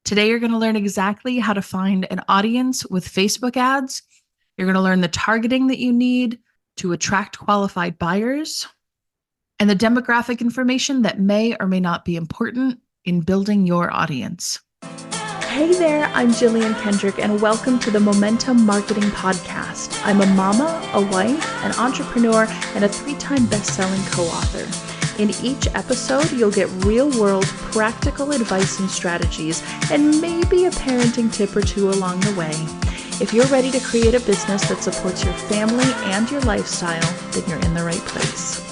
Today, you're going to learn exactly how to find an audience with Facebook ads. You're going to learn the targeting that you need to attract qualified buyers and the demographic information that may or may not be important in building your audience. Hey there, I'm Jillian Kendrick, and welcome to the Momentum Marketing Podcast. I'm a mama, a wife, an entrepreneur, and a 3-time best-selling co-author. In each episode, you'll get real-world practical advice and strategies, and maybe a parenting tip or two along the way. If you're ready to create a business that supports your family and your lifestyle, then you're in the right place.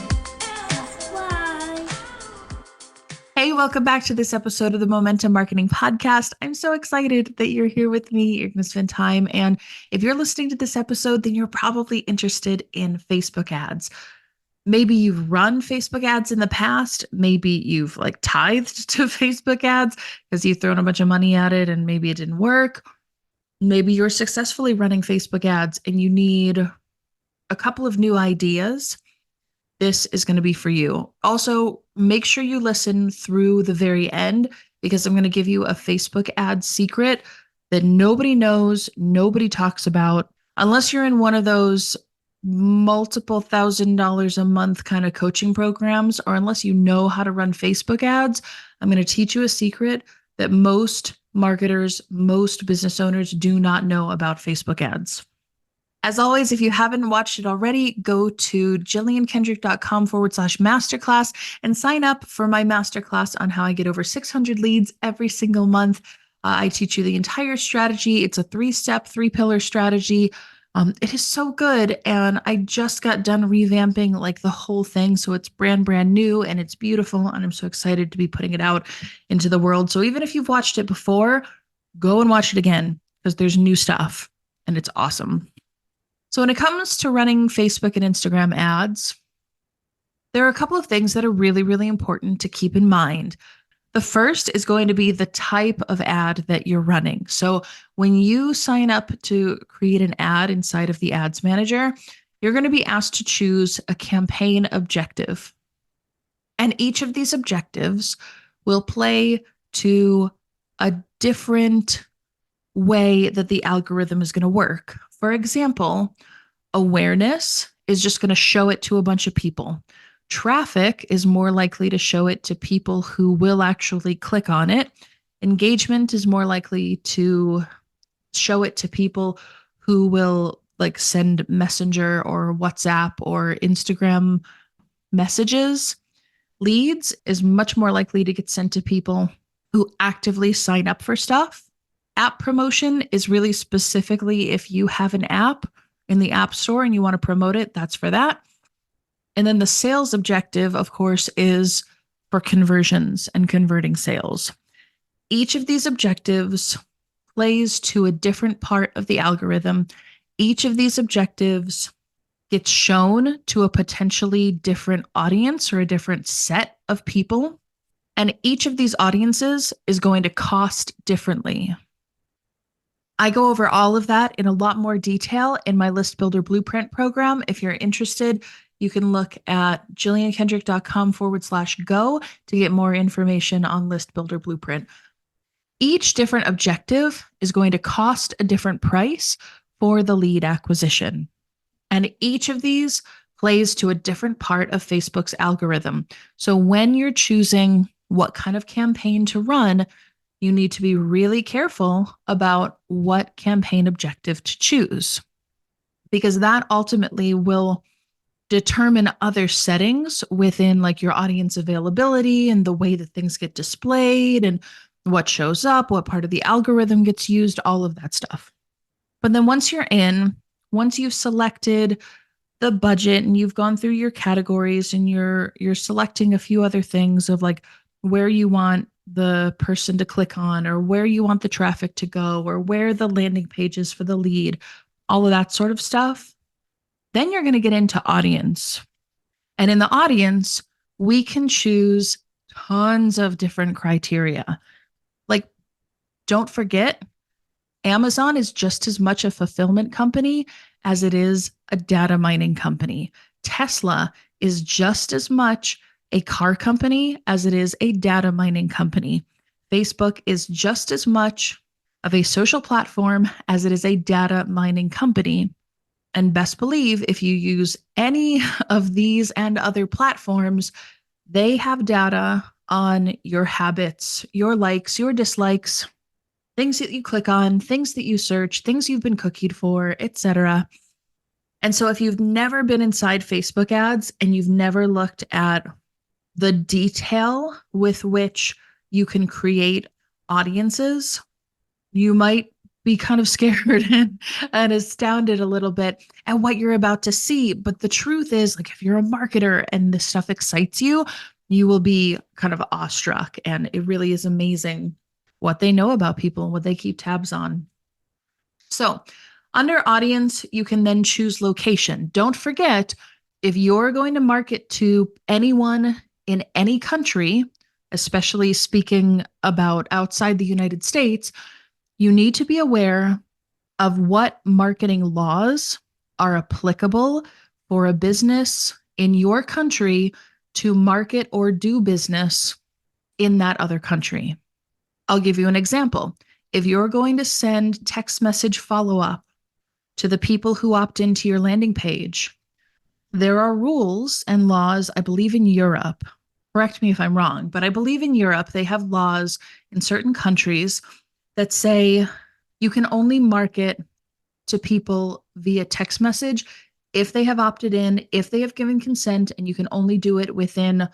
Hey, welcome back to this episode of the Momentum Marketing Podcast. I'm so excited that you're here with me. You're going to spend time. And if you're listening to this episode, then you're probably interested in Facebook ads. Maybe you've run Facebook ads in the past. Maybe you've tithed to Facebook ads because you've thrown a bunch of money at it and maybe it didn't work. Maybe you're successfully running Facebook ads and you need a couple of new ideas. This is going to be for you. Also, make sure you listen through the very end because I'm going to give you a Facebook ad secret that nobody knows, nobody talks about, unless you're in one of those multiple $1,000s a month kind of coaching programs, or unless you know how to run Facebook ads. I'm going to teach you a secret that most marketers, most business owners do not know about Facebook ads. As always, if you haven't watched it already, go to jilliankendrick.com/masterclass and sign up for my masterclass on how I get over 600 leads every single month. I teach you the entire strategy. It's a 3-step, 3-pillar strategy. It is so good. And I just got done revamping the whole thing. So it's brand new and it's beautiful. And I'm so excited to be putting it out into the world. So even if you've watched it before, go and watch it again because there's new stuff and it's awesome. So when it comes to running Facebook and Instagram ads, there are a couple of things that are really, really important to keep in mind. The first is going to be the type of ad that you're running. So when you sign up to create an ad inside of the Ads Manager, you're going to be asked to choose a campaign objective. And each of these objectives will play to a different way that the algorithm is going to work. For example, awareness is just going to show it to a bunch of people. Traffic is more likely to show it to people who will actually click on it. Engagement is more likely to show it to people who will send Messenger or WhatsApp or Instagram messages. Leads is much more likely to get sent to people who actively sign up for stuff. App promotion is really specifically if you have an app in the App Store and you want to promote it, that's for that. And then the sales objective, of course, is for conversions and converting sales. Each of these objectives plays to a different part of the algorithm. Each of these objectives gets shown to a potentially different audience or a different set of people. And each of these audiences is going to cost differently. I go over all of that in a lot more detail in my List Builder Blueprint program. If you're interested, you can look at jilliankendrick.com/go to get more information on List Builder Blueprint. Each different objective is going to cost a different price for the lead acquisition. And each of these plays to a different part of Facebook's algorithm. So when you're choosing what kind of campaign to run, you need to be really careful about what campaign objective to choose, because that ultimately will determine other settings within your audience availability and the way that things get displayed and what shows up, what part of the algorithm gets used, all of that stuff. But then once you've selected the budget and you've gone through your categories and you're selecting a few other things of where you want the person to click on or where you want the traffic to go or where the landing page is for the lead, all of that sort of stuff, then you're going to get into audience. And in the audience, we can choose tons of different criteria. Don't forget, Amazon is just as much a fulfillment company as it is a data mining company. Tesla is just as much a car company as it is a data mining company. Facebook is just as much of a social platform as it is a data mining company. And best believe if you use any of these and other platforms, they have data on your habits, your likes, your dislikes, things that you click on, things that you search, things you've been cookied for, etc. And so if you've never been inside Facebook ads and you've never looked at the detail with which you can create audiences, you might be kind of scared and astounded a little bit at what you're about to see. But the truth is, like, if you're a marketer and this stuff excites you, you will be kind of awestruck. And it really is amazing what they know about people and what they keep tabs on. So, under audience, you can then choose location. Don't forget, if you're going to market to anyone in any country, especially speaking about outside the United States, you need to be aware of what marketing laws are applicable for a business in your country to market or do business in that other country. I'll give you an example. If you're going to send text message follow-up to the people who opt into your landing page, there are rules and laws, I believe in Europe. Correct me if I'm wrong, but I believe in Europe, they have laws in certain countries that say you can only market to people via text message if they have opted in, if they have given consent, and you can only do it within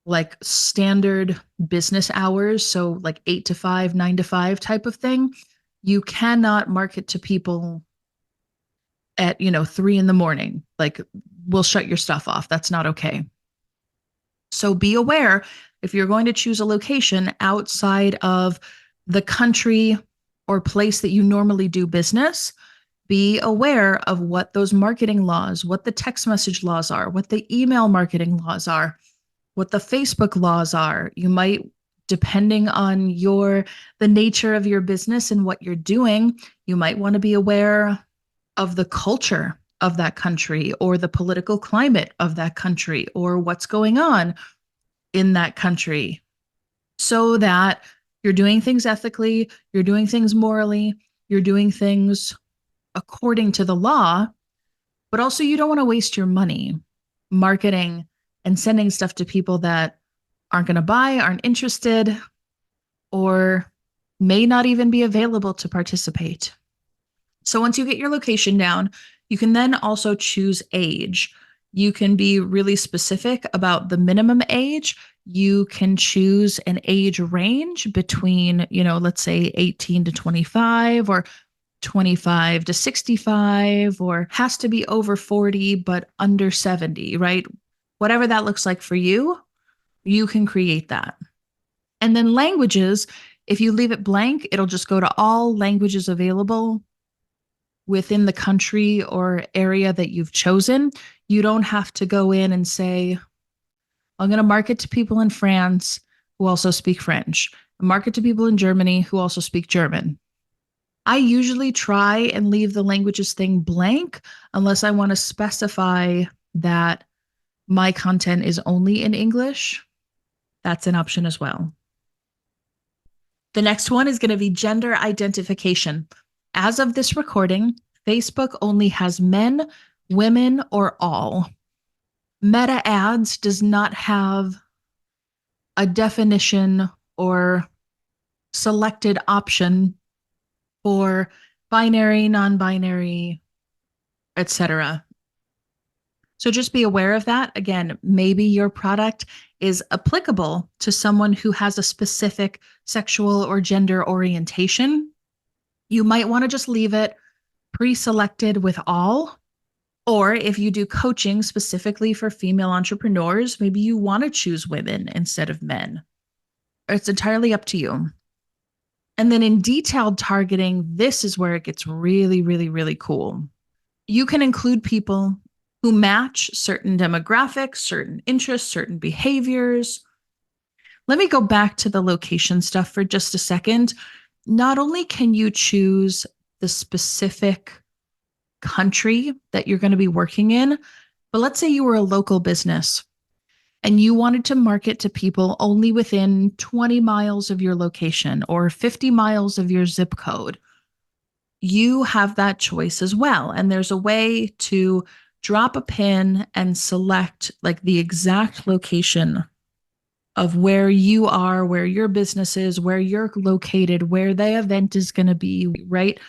like standard business hours. So like 8 to 5, 9 to 5 type of thing. You cannot market to people at, 3 a.m. Like, we'll shut your stuff off. That's not okay. So be aware if you're going to choose a location outside of the country or place that you normally do business, be aware of what those marketing laws, what the text message laws are, what the email marketing laws are, what the Facebook laws are. You might, depending on the nature of your business and what you're doing, you might want to be aware of the culture of that country or the political climate of that country or what's going on in that country, so that you're doing things ethically, you're doing things morally, you're doing things according to the law, but also you don't want to waste your money marketing and sending stuff to people that aren't going to buy, aren't interested, or may not even be available to participate. So once you get your location down, you can then also choose age. You can be really specific about the minimum age. You can choose an age range between, let's say 18 to 25 or 25 to 65, or has to be over 40 but under 70, right? Whatever that looks like for you, you can create that. And then languages, if you leave it blank, it'll just go to all languages available within the country or area that you've chosen. You don't have to go in and say, I'm going to market to people in France who also speak French, market to people in Germany who also speak German. I usually try and leave the languages thing blank unless I want to specify that my content is only in English. That's an option as well. The next one is going to be gender identification. As of this recording, Facebook only has men, women, or all. Meta Ads does not have a definition or selected option for binary, non-binary, etc. So just be aware of that. Again, maybe your product is applicable to someone who has a specific sexual or gender orientation. You might want to just leave it pre-selected with all. Or if you do coaching specifically for female entrepreneurs, maybe you want to choose women instead of men. It's entirely up to you. And then in detailed targeting, this is where it gets really, really, really cool. You can include people who match certain demographics, certain interests, certain behaviors. Let me go back to the location stuff for just a second. Not only can you choose the specific country that you're going to be working in, but let's say you were a local business and you wanted to market to people only within 20 miles of your location or 50 miles of your zip code, you have that choice as well. And there's a way to drop a pin and select like the exact location of where you are, where your business is, where you're located, where the event is going to be, right?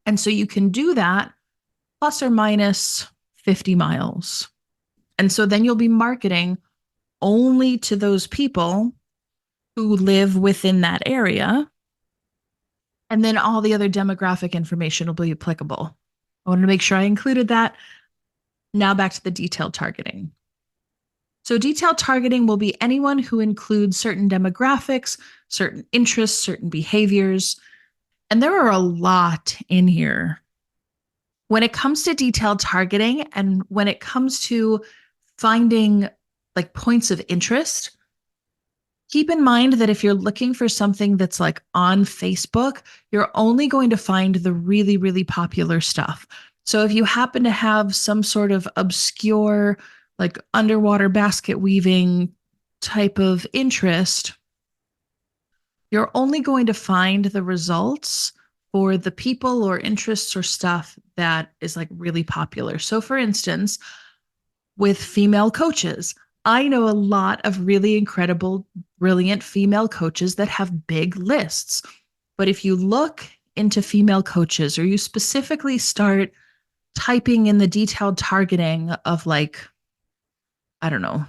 And so you can do that plus or minus 50 miles. And so then you'll be marketing only to those people who live within that area. And then all the other demographic information will be applicable. I wanted to make sure I included that. Now back to the detailed targeting. So detailed targeting will be anyone who includes certain demographics, certain interests, certain behaviors. And there are a lot in here. When it comes to detailed targeting and when it comes to finding like points of interest, keep in mind that if you're looking for something that's like on Facebook, you're only going to find the really, really popular stuff. So if you happen to have some sort of obscure, like underwater basket weaving type of interest, you're only going to find the results for the people or interests or stuff that is like really popular. So for instance, with female coaches, I know a lot of really incredible, brilliant female coaches that have big lists. But if you look into female coaches or you specifically start typing in the detailed targeting of like, I don't know,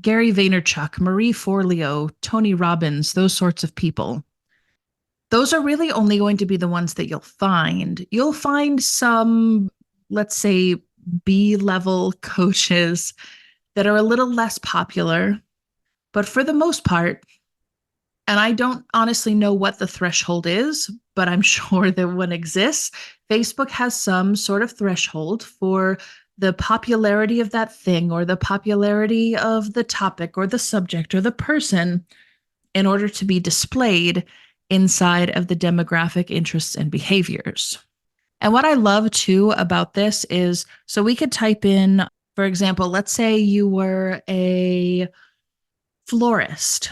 Gary Vaynerchuk, Marie Forleo, Tony Robbins, those sorts of people, those are really only going to be the ones that you'll find. You'll find some, let's say, B-level coaches that are a little less popular, but for the most part, and I don't honestly know what the threshold is, but I'm sure that one exists. Facebook has some sort of threshold for the popularity of that thing or the popularity of the topic or the subject or the person in order to be displayed inside of the demographic interests and behaviors. And what I love too about this is, so we could type in, for example, let's say you were a florist.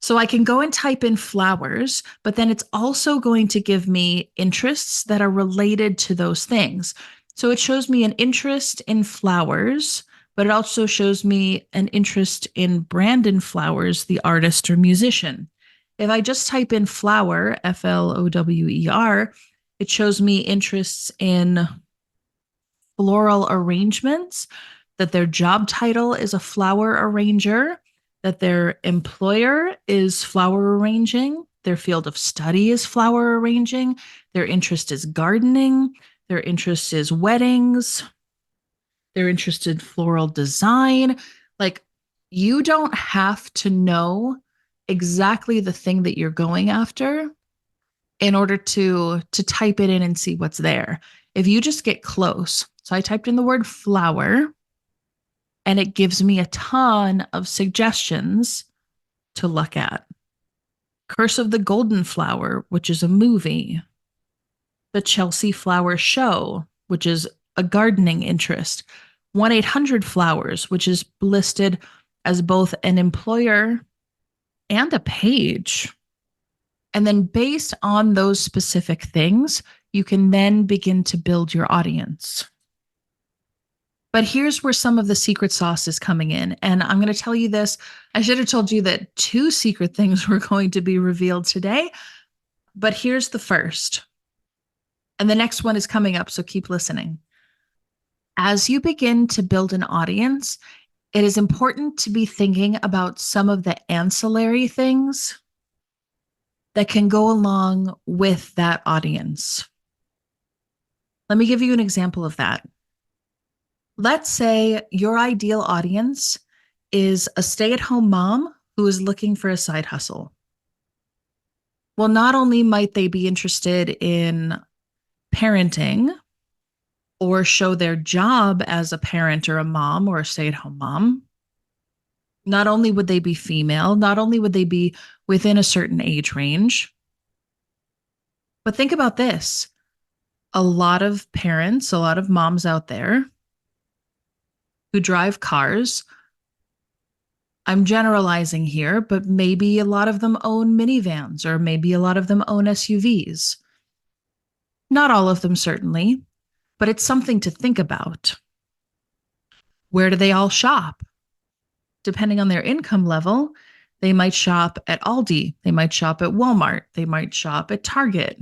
So I can go and type in flowers, but then it's also going to give me interests that are related to those things. So it shows me an interest in flowers, but it also shows me an interest in Brandon Flowers, the artist or musician. If I just type in flower, Flower, it shows me interests in floral arrangements, that their job title is a flower arranger, that their employer is flower arranging, their field of study is flower arranging, their interest is gardening, their interest is weddings, their interest in floral design. Like, you don't have to know exactly the thing that you're going after in order to type it in and see what's there. If you just get close. So I typed in the word flower and it gives me a ton of suggestions to look at. Curse of the Golden Flower, which is a movie. The Chelsea Flower Show, which is a gardening interest. 1-800-Flowers, which is listed as both an employer and a page. And then based on those specific things, you can then begin to build your audience. But here's where some of the secret sauce is coming in. And I'm going to tell you this. I should have told you that 2 secret things were going to be revealed today. But here's the first. And the next one is coming up, so keep listening. As you begin to build an audience, it is important to be thinking about some of the ancillary things that can go along with that audience. Let me give you an example of that. Let's say your ideal audience is a stay-at-home mom who is looking for a side hustle. Well, not only might they be interested in parenting or show their job as a parent or a mom or a stay-at-home mom, not only would they be female, not only would they be within a certain age range, but think about this. A lot of parents, a lot of moms out there who drive cars I'm generalizing here, but maybe a lot of them own minivans, or maybe a lot of them own SUVs. Not all of them, certainly, but it's something to think about. Where do they all shop? Depending on their income level, they might shop at Aldi, they might shop at Walmart, they might shop at Target,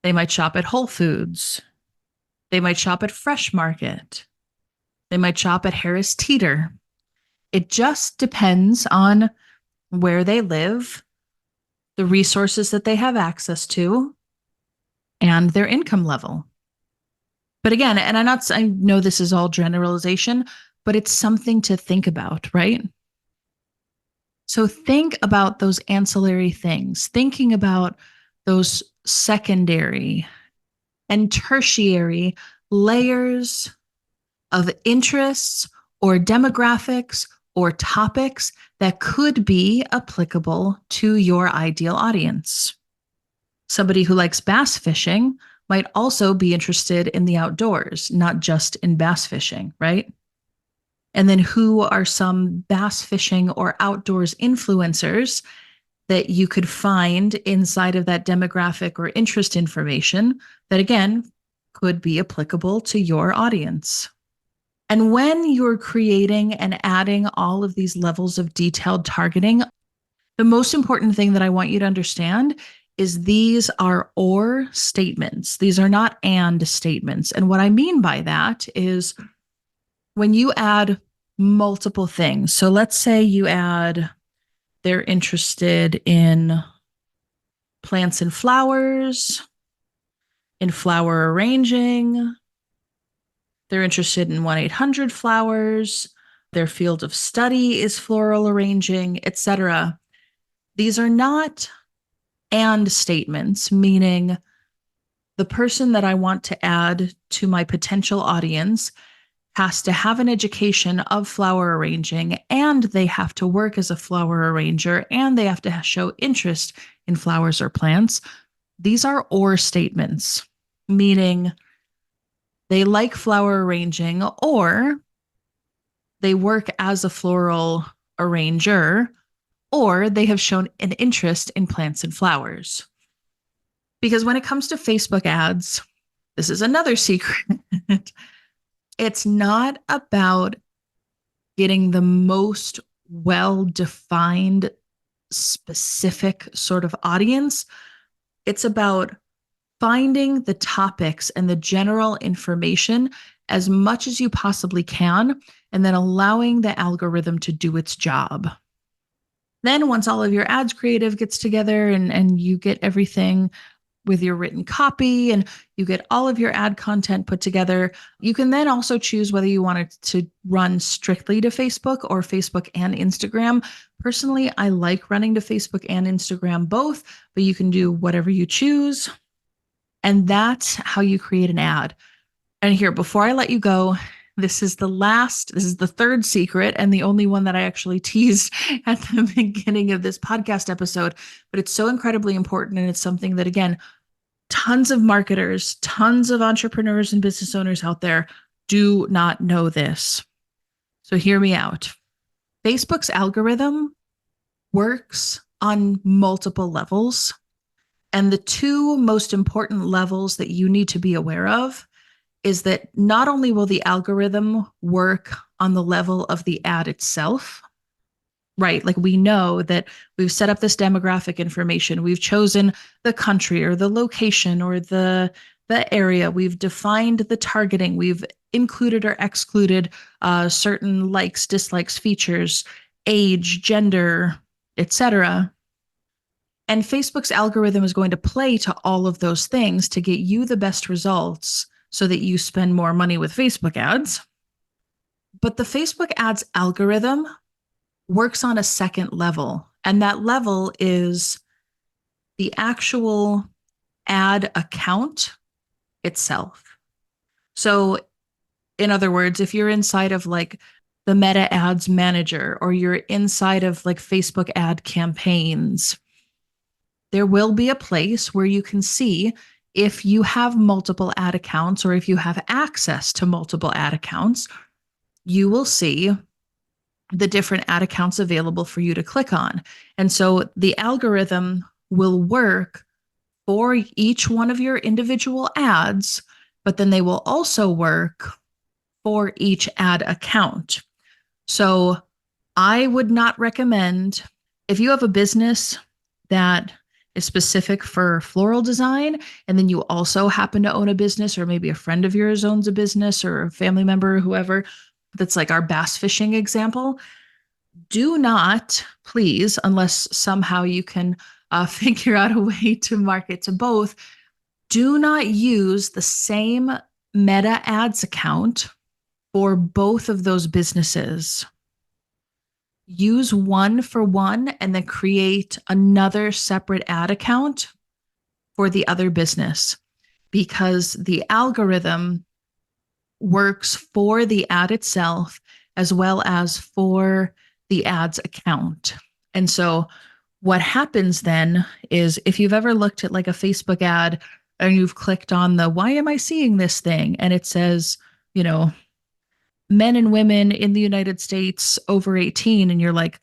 they might shop at Whole Foods, they might shop at Fresh Market, they might shop at Harris Teeter. It just depends on where they live, the resources that they have access to, and their income level. But again, and I know this is all generalization, but it's something to think about, right? So think about those ancillary things, thinking about those secondary and tertiary layers of interests or demographics or topics that could be applicable to your ideal audience. Somebody who likes bass fishing might also be interested in the outdoors, not just in bass fishing, right? And then who are some bass fishing or outdoors influencers that you could find inside of that demographic or interest information that, again, could be applicable to your audience? And when you're creating and adding all of these levels of detailed targeting, the most important thing that I want you to understand is these are or statements. These are not and statements. And what I mean by that is when you add multiple things. So let's say you add, they're interested in plants and flowers, in flower arranging. They're interested in 1-800 flowers. Their field of study is floral arranging, etc. These are not and statements, meaning the person that I want to add to my potential audience has to have an education of flower arranging, and they have to work as a flower arranger, and they have to show interest in flowers or plants. These are or statements, meaning they like flower arranging, or they work as a floral arranger, or they have shown an interest in plants and flowers. Because when it comes to Facebook ads, this is another secret. It's not about getting the most well-defined, specific sort of audience. It's about finding the topics and the general information as much as you possibly can, and then allowing the algorithm to do its job. Then once all of your ads creative gets together and you get everything with your written copy and you get all of your ad content put together, you can then also choose whether you want it to run strictly to Facebook or Facebook and Instagram. Personally, I like running to Facebook and Instagram both, but you can do whatever you choose. And that's how you create an ad. And here, before I let you go, this is the third secret and the only one that I actually teased at the beginning of this podcast episode, but it's so incredibly important. And it's something that, again, tons of marketers, tons of entrepreneurs and business owners out there do not know this. So hear me out. Facebook's algorithm works on multiple levels. And the two most important levels that you need to be aware of is that not only will the algorithm work on the level of the ad itself, right? Like we know that we've set up this demographic information. We've chosen the country or the location or the area. We've defined the targeting. We've included or excluded certain likes, dislikes, features, age, gender, etc. And Facebook's algorithm is going to play to all of those things to get you the best results so that you spend more money with Facebook ads. But the Facebook ads algorithm works on a second level, and that level is the actual ad account itself. So in other words, if you're inside of like the Meta Ads Manager or you're inside of like Facebook ad campaigns, there will be a place where you can see if you have multiple ad accounts or if you have access to multiple ad accounts. You will see the different ad accounts available for you to click on. And so the algorithm will work for each one of your individual ads, but then they will also work for each ad account. So I would not recommend, if you have a business that is specific for floral design, and then you also happen to own a business, or maybe a friend of yours owns a business, or a family member, or whoever, that's like our bass fishing example, do not, please, unless somehow you can figure out a way to market to both, do not use the same Meta Ads account for both of those businesses. Use one for one and then create another separate ad account for the other business, because the algorithm works for the ad itself as well as for the ads account. And so what happens then is, if you've ever looked at like a Facebook ad and you've clicked on the why am I seeing this thing, and it says, you know, men and women in the United States over 18, and you're like,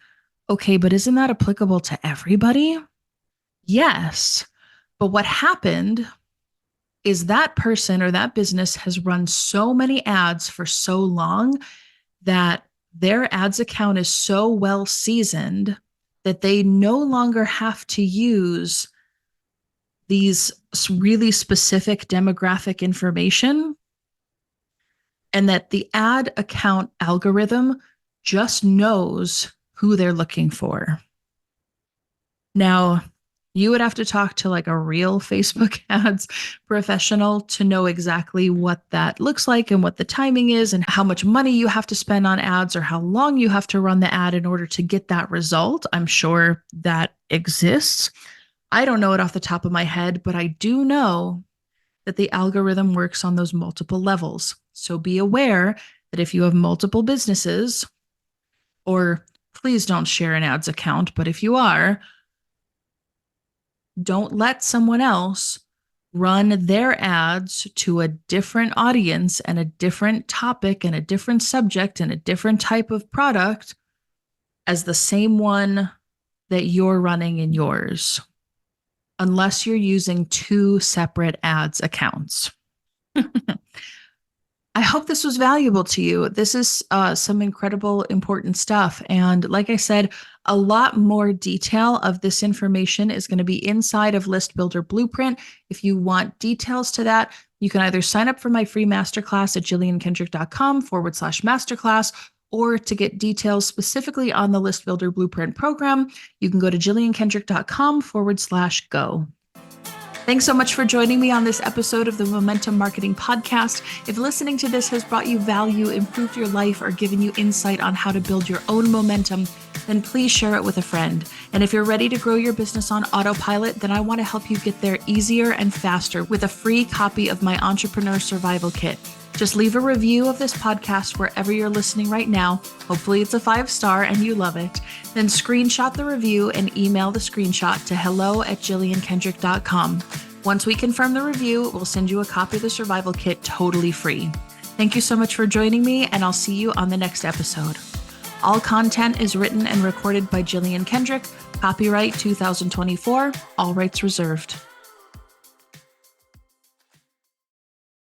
okay, but isn't that applicable to everybody? Yes. But what happened is that person or that business has run so many ads for so long that their ads account is so well seasoned that they no longer have to use these really specific demographic information, and that the ad account algorithm just knows who they're looking for. Now, you would have to talk to like a real Facebook ads professional to know exactly what that looks like and what the timing is and how much money you have to spend on ads or how long you have to run the ad in order to get that result. I'm sure that exists. I don't know it off the top of my head, but I do know that the algorithm works on those multiple levels. So be aware that if you have multiple businesses, or please don't share an ads account, but if you are, don't let someone else run their ads to a different audience and a different topic and a different subject and a different type of product as the same one that you're running in yours, unless you're using two separate ads accounts. I hope this was valuable to you. This is some incredible, important stuff. And like I said, a lot more detail of this information is going to be inside of List Builder Blueprint. If you want details to that, you can either sign up for my free masterclass at jilliankendrick.com/masterclass, or to get details specifically on the List Builder Blueprint program, you can go to jilliankendrick.com/go. Thanks so much for joining me on this episode of the Momentum Marketing Podcast. If listening to this has brought you value, improved your life, or given you insight on how to build your own momentum, then please share it with a friend. And if you're ready to grow your business on autopilot, then I want to help you get there easier and faster with a free copy of my Entrepreneur Survival Kit. Just leave a review of this podcast wherever you're listening right now. Hopefully it's a 5-star and you love it. Then screenshot the review and email the screenshot to hello@jilliankendrick.com. Once we confirm the review, we'll send you a copy of the survival kit totally free. Thank you so much for joining me, and I'll see you on the next episode. All content is written and recorded by Jillian Kendrick. Copyright 2024, all rights reserved.